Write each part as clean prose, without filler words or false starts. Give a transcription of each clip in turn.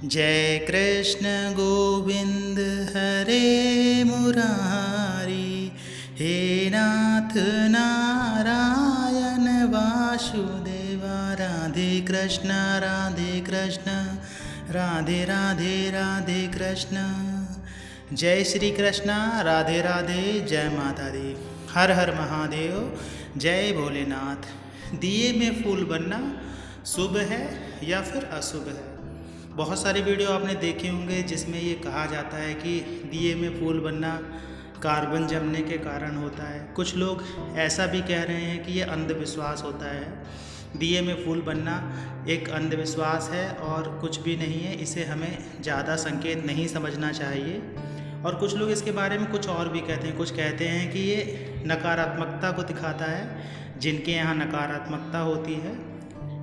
जय कृष्ण गोविंद हरे मुरारी, हे नाथ नारायण वासुदेवा। राधे कृष्ण राधे राधे राधे कृष्ण। जय श्री कृष्ण, राधे राधे, जय माता दी, हर हर महादेव, जय भोलेनाथ। दिए में फूल बनना शुभ है या फिर अशुभ है? बहुत सारी वीडियो आपने देखे होंगे जिसमें ये कहा जाता है कि दिए में फूल बनना कार्बन जमने के कारण होता है। कुछ लोग ऐसा भी कह रहे हैं कि ये अंधविश्वास होता है। दिए में फूल बनना एक अंधविश्वास है और कुछ भी नहीं है, इसे हमें ज़्यादा संकेत नहीं समझना चाहिए। और कुछ लोग इसके बारे में कुछ और भी कहते हैं। कुछ कहते हैं कि ये नकारात्मकता को दिखाता है, जिनके यहाँ नकारात्मकता होती है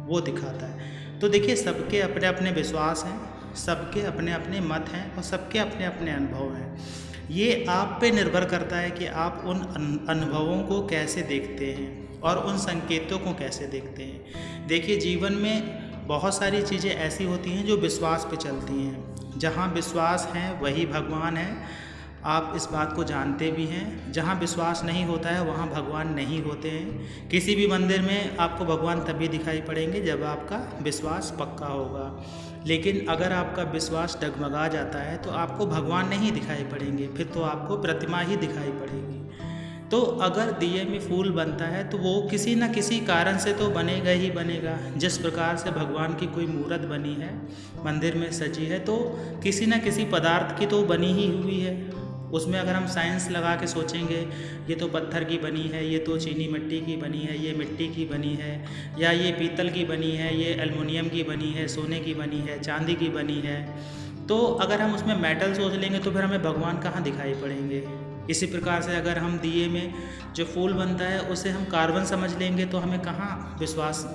वो दिखाता है। तो देखिए, सबके अपने अपने विश्वास हैं, सबके अपने अपने मत हैं और सबके अपने अपने अनुभव हैं। ये आप पे निर्भर करता है कि आप उन अनुभवों को कैसे देखते हैं और उन संकेतों को कैसे देखते हैं। देखिए, जीवन में बहुत सारी चीज़ें ऐसी होती हैं जो विश्वास पे चलती हैं। जहाँ विश्वास है वही भगवान है, आप इस बात को जानते भी हैं। जहाँ विश्वास नहीं होता है वहाँ भगवान नहीं होते हैं। किसी भी मंदिर में आपको भगवान तभी दिखाई पड़ेंगे जब आपका विश्वास पक्का होगा। लेकिन अगर आपका विश्वास डगमगा जाता है तो आपको भगवान नहीं दिखाई पड़ेंगे, फिर तो आपको प्रतिमा ही दिखाई पड़ेगी। तो अगर दिए में फूल बनता है तो वो किसी न किसी कारण से तो बनेगा ही बनेगा। जिस प्रकार से भगवान की कोई मूर्त बनी है, मंदिर में सजी है, तो किसी न किसी पदार्थ की तो बनी ही हुई है। उसमें अगर हम साइंस लगा के सोचेंगे, ये तो पत्थर की बनी है, ये तो चीनी मिट्टी की बनी है, ये मिट्टी की बनी है, या ये पीतल की बनी है, ये एल्युमिनियम की बनी है, सोने की बनी है, चांदी की बनी है, तो अगर हम उसमें मेटल सोच लेंगे तो फिर हमें भगवान कहाँ दिखाई पड़ेंगे। इसी प्रकार से अगर हम दिए में जो फूल बनता है उसे हम कार्बन समझ लेंगे तो हमें कहाँ विश्वास,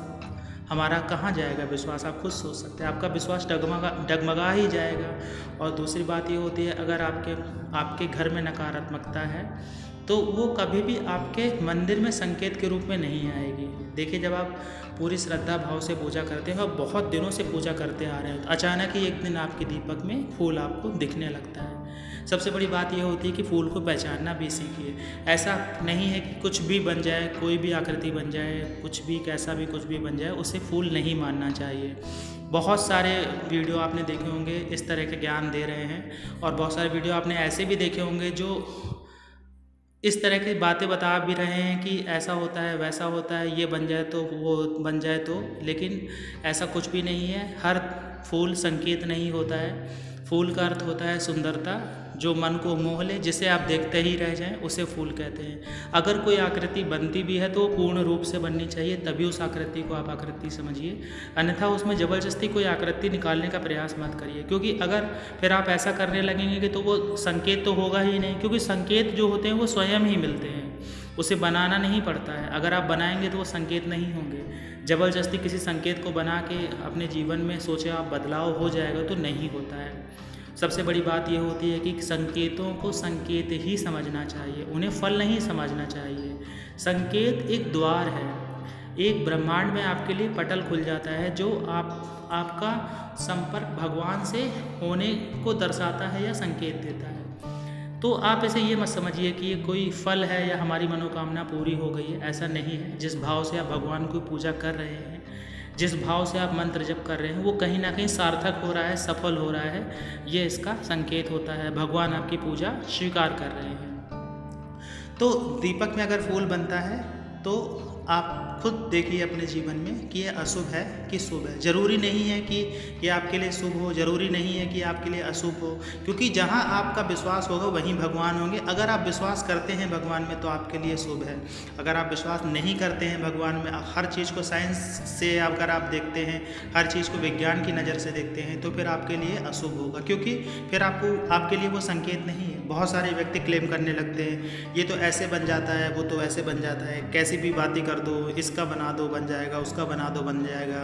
हमारा कहाँ जाएगा विश्वास? आप खुद सोच सकते हैं, आपका विश्वास डगमगा ही जाएगा। और दूसरी बात ये होती है, अगर आपके घर में नकारात्मकता है तो वो कभी भी आपके मंदिर में संकेत के रूप में नहीं आएगी। देखिए, जब आप पूरी श्रद्धा भाव से पूजा करते हैं और बहुत दिनों से पूजा करते आ रहे हैं तो अचानक ही एक दिन आपके दीपक में फूल आपको दिखने लगता है। सबसे बड़ी बात यह होती है कि फूल को पहचानना भी सीखिए। ऐसा नहीं है कि कुछ भी बन जाए, कोई भी आकृति बन जाए, कुछ भी कैसा भी कुछ भी बन जाए, उसे फूल नहीं मानना चाहिए। बहुत सारे वीडियो आपने देखे होंगे इस तरह के ज्ञान दे रहे हैं, और बहुत सारे वीडियो आपने ऐसे भी देखे होंगे जो इस तरह की बातें बता भी रहे हैं कि ऐसा होता है, वैसा होता है, ये बन जाए तो वो बन जाए तो। लेकिन ऐसा कुछ भी नहीं है। हर फूल संकेत नहीं होता है। फूल का अर्थ होता है सुंदरता, जो मन को मोह ले, जिसे आप देखते ही रह जाएं, उसे फूल कहते हैं। अगर कोई आकृति बनती भी है तो पूर्ण रूप से बननी चाहिए, तभी उस आकृति को आप आकृति समझिए। अन्यथा उसमें ज़बरदस्ती कोई आकृति निकालने का प्रयास मत करिए, क्योंकि अगर फिर आप ऐसा करने लगेंगे कि तो वो संकेत तो होगा ही नहीं। क्योंकि संकेत जो होते हैं वो स्वयं ही मिलते हैं, उसे बनाना नहीं पड़ता है। अगर आप बनाएंगे तो वो संकेत नहीं होंगे। ज़बरदस्ती किसी संकेत को बना के अपने जीवन में सोचे आप बदलाव हो जाएगा, तो नहीं होता है। सबसे बड़ी बात यह होती है कि संकेतों को संकेत ही समझना चाहिए, उन्हें फल नहीं समझना चाहिए। संकेत एक द्वार है, एक ब्रह्मांड में आपके लिए पटल खुल जाता है जो आपका संपर्क भगवान से होने को दर्शाता है या संकेत देता है। तो आप इसे ये मत समझिए कि ये कोई फल है या हमारी मनोकामना पूरी हो गई है, ऐसा नहीं है। जिस भाव से आप भगवान की पूजा कर रहे हैं, जिस भाव से आप मंत्र जप कर रहे हैं, वो कहीं ना कहीं सार्थक हो रहा है, सफल हो रहा है, ये इसका संकेत होता है। भगवान आपकी पूजा स्वीकार कर रहे हैं। तो दीपक में अगर फूल बनता है तो आप खुद देखिए अपने जीवन में कि ये अशुभ है कि शुभ है। ज़रूरी नहीं है कि ये आपके लिए शुभ हो, ज़रूरी नहीं है कि आपके लिए अशुभ हो, क्योंकि जहाँ आपका विश्वास होगा वहीं भगवान होंगे। अगर आप विश्वास करते हैं भगवान में तो आपके लिए शुभ है। अगर आप विश्वास नहीं करते हैं भगवान में, हर चीज़ को साइंस से अगर आप देखते हैं, हर चीज़ को विज्ञान की नज़र से देखते हैं, तो फिर आपके लिए अशुभ होगा, क्योंकि फिर आपके लिए वो संकेत नहीं है। बहुत सारे व्यक्ति क्लेम करने लगते हैं ये तो ऐसे बन जाता है, वो तो ऐसे बन जाता है, कैसी भी बातें कर दो, इसका बना दो बन जाएगा, उसका बना दो बन जाएगा,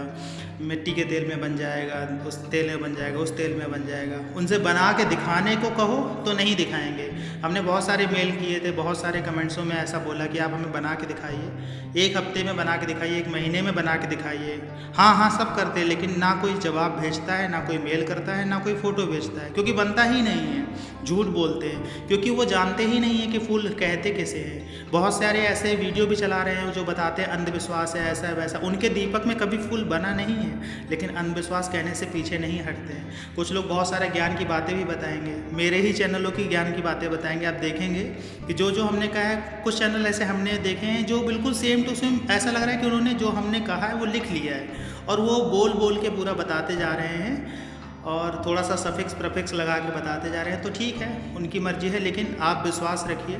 मिट्टी के तेल में बन जाएगा, उस तेल में बन जाएगा, उस तेल में बन जाएगा। उनसे बना के दिखाने को कहो तो नहीं दिखाएंगे। हमने बहुत सारे मेल किए थे, बहुत सारे कमेंट्सों में ऐसा बोला कि आप हमें बना के दिखाइए, 1 हफ्ते में बना के दिखाइए, 1 महीने में बना के दिखाइए। हाँ हाँ सब करते हैं, लेकिन ना कोई जवाब भेजता है, ना कोई मेल करता है, ना कोई फ़ोटो भेजता है, क्योंकि बनता ही नहीं है। झूठ बोलते हैं क्योंकि वो जानते ही नहीं है कि फूल कहते कैसे हैं। बहुत सारे ऐसे वीडियो भी चला रहे हैं जो बताते हैं अंधविश्वास है, ऐसा है वैसा। उनके दीपक में कभी फूल बना नहीं है, लेकिन अंधविश्वास कहने से पीछे नहीं हटते हैं। कुछ लोग बहुत सारे ज्ञान की बातें भी बताएंगे, मेरे ही चैनलों की ज्ञान की बातें बताएंगे। आप देखेंगे कि जो हमने कहा है, कुछ चैनल ऐसे हमने देखे हैं जो बिल्कुल सेम टू सेम ऐसा लग रहा है कि उन्होंने जो हमने कहा है वो लिख लिया है, और वो बोल बोल के पूरा बताते जा रहे हैं और थोड़ा सा सफिक्स प्रफिक्स लगा के बताते जा रहे हैं। तो ठीक है, उनकी मर्जी है, लेकिन आप विश्वास रखिए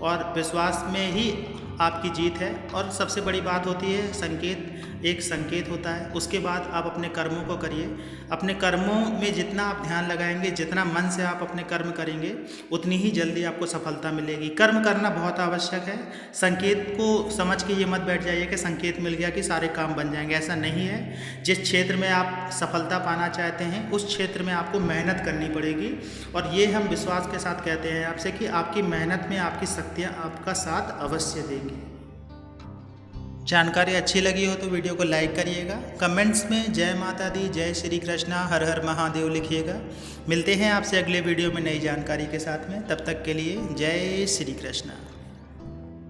और विश्वास में ही आपकी जीत है। और सबसे बड़ी बात होती है संकेत, एक संकेत होता है, उसके बाद आप अपने कर्मों को करिए। अपने कर्मों में जितना आप ध्यान लगाएंगे, जितना मन से आप अपने कर्म करेंगे, उतनी ही जल्दी आपको सफलता मिलेगी। कर्म करना बहुत आवश्यक है। संकेत को समझ के ये मत बैठ जाइए कि संकेत मिल गया कि सारे काम बन जाएंगे, ऐसा नहीं है। जिस क्षेत्र में आप सफलता पाना चाहते हैं उस क्षेत्र में आपको मेहनत करनी पड़ेगी, और ये हम विश्वास के साथ कहते हैं आपसे कि आपकी मेहनत में आपकी शक्तियाँ आपका साथ अवश्य देंगी। जानकारी अच्छी लगी हो तो वीडियो को लाइक करिएगा, कमेंट्स में जय माता दी, जय श्री कृष्णा, हर हर महादेव लिखिएगा। मिलते हैं आपसे अगले वीडियो में नई जानकारी के साथ में, तब तक के लिए जय श्री कृष्णा।